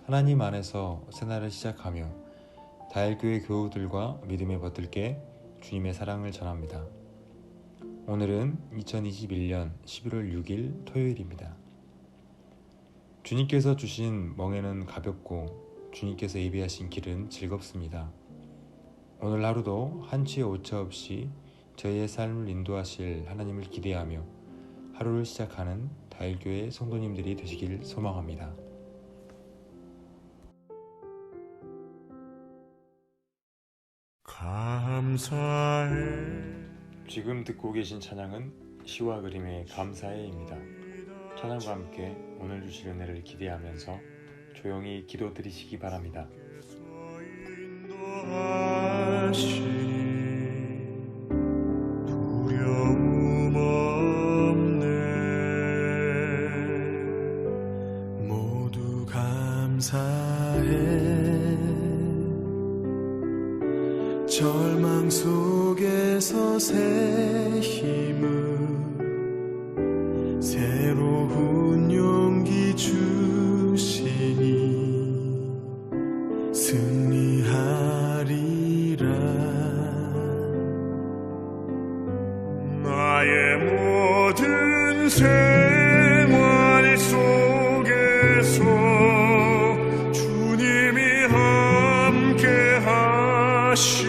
하나님 안에서 새날을 시작하며 다일교회 교우들과 믿음의 벗들께 주님의 사랑을 전합니다. 오늘은 2021년 11월 6일 토요일입니다. 주님께서 주신 멍에는 가볍고 주님께서 예비하신 길은 즐겁습니다. 오늘 하루도 한치의 오차 없이 저희의 삶을 인도하실 하나님을 기대하며 하루를 시작하는 다일교회 성도님들이 되시길 소망합니다. 감사해. 지금 듣고 계신 찬양은 시와 그림의 감사해입니다. 찬양과 함께 오늘 주실 은혜를 기대하면서 조용히 기도 드리시기 바랍니다. 두려움 없네. 모두 감사해. 절망 속에서 새 힘을 새로운 용기 주시니 승리하리라. 나의 모든 생활 속에서 주님이 함께 하시니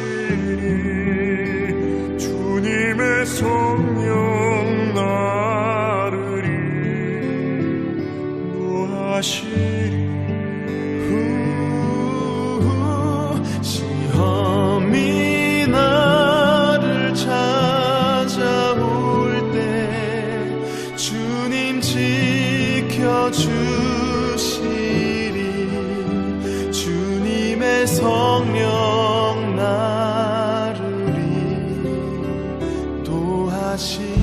주님의 성령 나를 인도하시니 시험이 나를 찾아올 때 주님 지켜주시리. 주님의 성령 나를 인도하시리.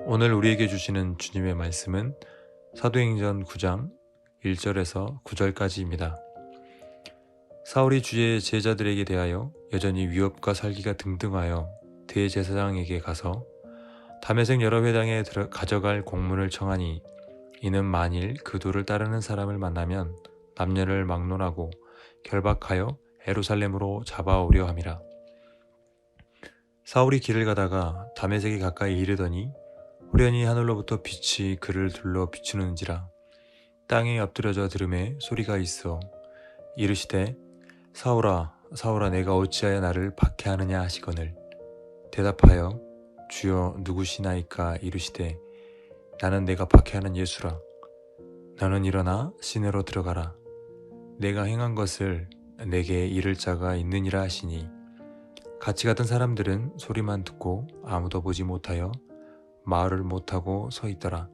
오늘 우리에게 주시는 주님의 말씀은 사도행전 9장 1절에서 9절까지입니다. 사울이 주의 제자들에게 대하여 여전히 위협과 살기가 등등하여 대제사장에게 가서 다메섹 여러 회당에 가져갈 공문을 청하니 이는 만일 그 도를 따르는 사람을 만나면 남녀를 막론하고 결박하여 예루살렘으로 잡아오려 함이라. 사울이 길을 가다가 다메섹에 가까이 이르더니 호련히 하늘로부터 빛이 그를 둘러 비추는지라. 땅에 엎드려져 들음에 소리가 있어 이르시되 사울아 사울아 내가 어찌하여 나를 박해하느냐 하시거늘 대답하여 주여 누구시나이까 이르시되 나는 내가 박해하는 예수라. 너는 일어나 시내로 들어가라. 내가 행한 것을 내게 이를 자가 있느니라 하시니 같이 가던 사람들은 소리만 듣고 아무도 보지 못하여 말을 못하고 서 있더라.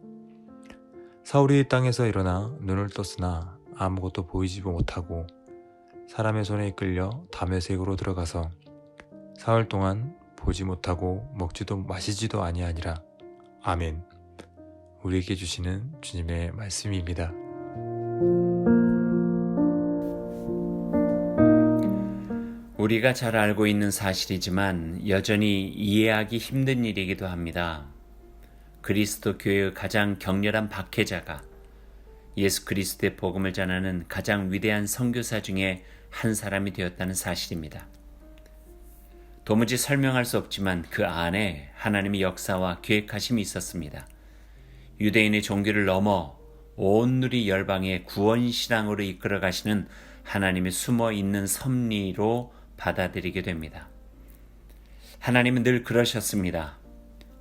사울이 땅에서 일어나 눈을 떴으나 아무것도 보이지 못하고 사람의 손에 이끌려 다메섹으로 들어가서 사흘 동안 보지 못하고 먹지도 마시지도 아니하니라. 아멘. 우리에게 주시는 주님의 말씀입니다. 우리가 잘 알고 있는 사실이지만 여전히 이해하기 힘든 일이기도 합니다. 그리스도 교회의 가장 격렬한 박해자가 예수 그리스도의 복음을 전하는 가장 위대한 선교사 중에 한 사람이 되었다는 사실입니다. 도무지 설명할 수 없지만 그 안에 하나님의 역사와 계획하심이 있었습니다. 유대인의 종교를 넘어 온 누리 열방의 구원신앙으로 이끌어 가시는 하나님의 숨어있는 섭리로 받아들이게 됩니다. 하나님은 늘 그러셨습니다.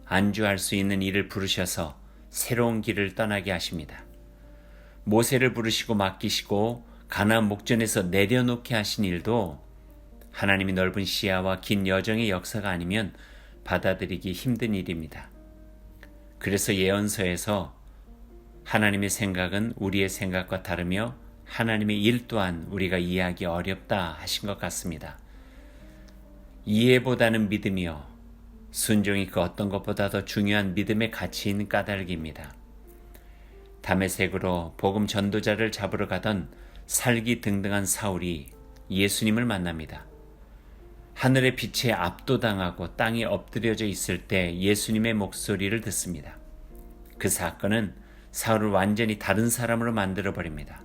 안주할 수 있는 이를 부르셔서 새로운 길을 떠나게 하십니다. 모세를 부르시고 맡기시고 가나안 목전에서 내려놓게 하신 일도 하나님의 넓은 시야와 긴 여정의 역사가 아니면 받아들이기 힘든 일입니다. 그래서 예언서에서 하나님의 생각은 우리의 생각과 다르며 하나님의 일 또한 우리가 이해하기 어렵다 하신 것 같습니다. 이해보다는 믿음이요, 순종이 그 어떤 것보다 더 중요한 믿음의 가치인 까닭입니다. 다메섹으로 복음 전도자를 잡으러 가던 살기 등등한 사울이 예수님을 만납니다. 하늘의 빛에 압도당하고 땅에 엎드려져 있을 때 예수님의 목소리를 듣습니다. 그 사건은 사울을 완전히 다른 사람으로 만들어 버립니다.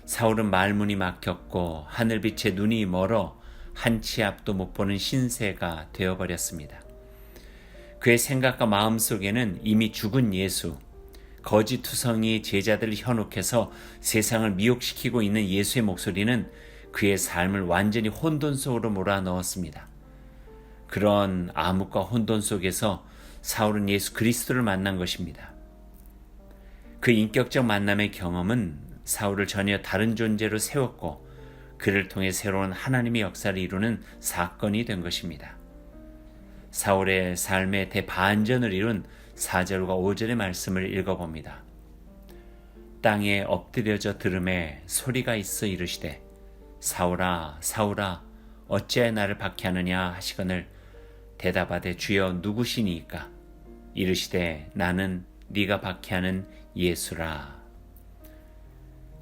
사울은 말문이 막혔고 하늘빛에 눈이 멀어 한 치 앞도 못 보는 신세가 되어버렸습니다. 그의 생각과 마음 속에는 이미 죽은 예수, 거짓 투성이 제자들을 현혹해서 세상을 미혹시키고 있는 예수의 목소리는 그의 삶을 완전히 혼돈 속으로 몰아넣었습니다. 그런 암흑과 혼돈 속에서 사울은 예수 그리스도를 만난 것입니다. 그 인격적 만남의 경험은 사울을 전혀 다른 존재로 세웠고 그를 통해 새로운 하나님의 역사를 이루는 사건이 된 것입니다. 사울의 삶의 대반전을 이룬 4절과 5절의 말씀을 읽어봅니다. 땅에 엎드려져 들음에 소리가 있어 이르시되 사울아 사울아 어찌하여 나를 박해하느냐 하시거늘 대답하되 주여 누구시니이까 이르시되 나는 네가 박해하는 예수라.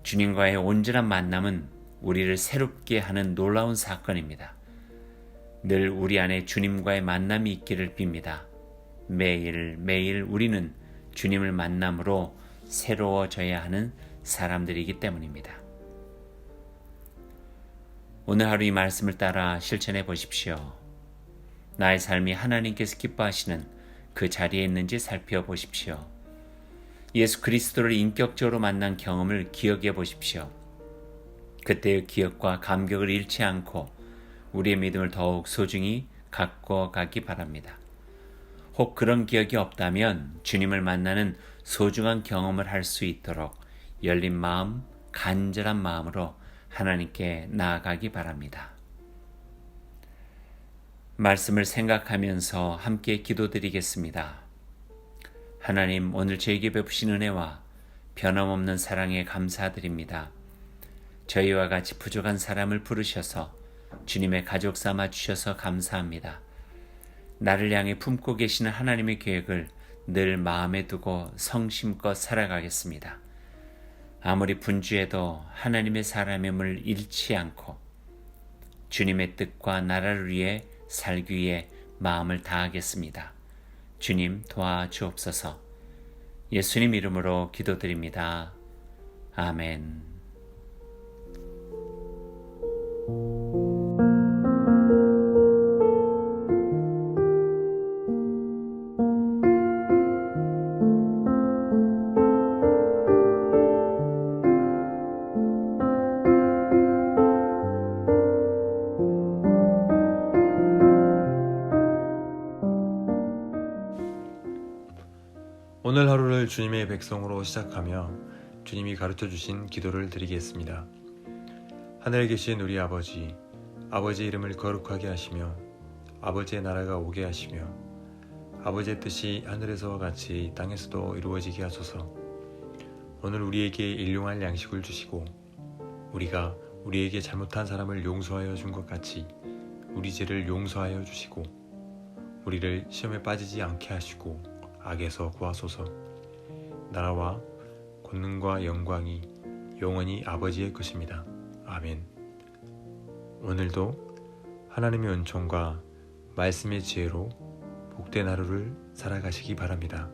주님과의 온전한 만남은 우리를 새롭게 하는 놀라운 사건입니다. 늘 우리 안에 주님과의 만남이 있기를 빕니다. 매일 우리는 주님을 만남으로 새로워져야 하는 사람들이기 때문입니다. 오늘 하루 이 말씀을 따라 실천해 보십시오. 나의 삶이 하나님께서 기뻐하시는 그 자리에 있는지 살펴보십시오. 예수 그리스도를 인격적으로 만난 경험을 기억해 보십시오. 그때의 기억과 감격을 잃지 않고 우리의 믿음을 더욱 소중히 갖고 가기 바랍니다. 혹 그런 기억이 없다면 주님을 만나는 소중한 경험을 할 수 있도록 열린 마음, 간절한 마음으로 하나님께 나아가기 바랍니다. 말씀을 생각하면서 함께 기도드리겠습니다. 하나님, 오늘 저에게 베푸신 은혜와 변함없는 사랑에 감사드립니다. 저희와 같이 부족한 사람을 부르셔서 주님의 가족 삼아 주셔서 감사합니다. 나를 향해 품고 계시는 하나님의 계획을 늘 마음에 두고 성심껏 살아가겠습니다. 아무리 분주해도 하나님의 사람임을 잃지 않고 주님의 뜻과 나라를 위해 살기 위해 마음을 다하겠습니다. 주님 도와주옵소서. 예수님 이름으로 기도드립니다. 아멘. 오늘 하루를 주님의 백성으로 시작하며 주님이 가르쳐 주신 기도를 드리겠습니다. 하늘에 계신 우리 아버지, 아버지의 이름을 거룩하게 하시며 아버지의 나라가 오게 하시며 아버지의 뜻이 하늘에서와 같이 땅에서도 이루어지게 하소서. 오늘 우리에게 일용할 양식을 주시고 우리가 우리에게 잘못한 사람을 용서하여 준 것 같이 우리 죄를 용서하여 주시고 우리를 시험에 빠지지 않게 하시고 악에서 구하소서. 나라와 권능과 영광이 영원히 아버지의 것입니다. 아멘. 오늘도 하나님의 은총과 말씀의 지혜로 복된 하루를 살아가시기 바랍니다.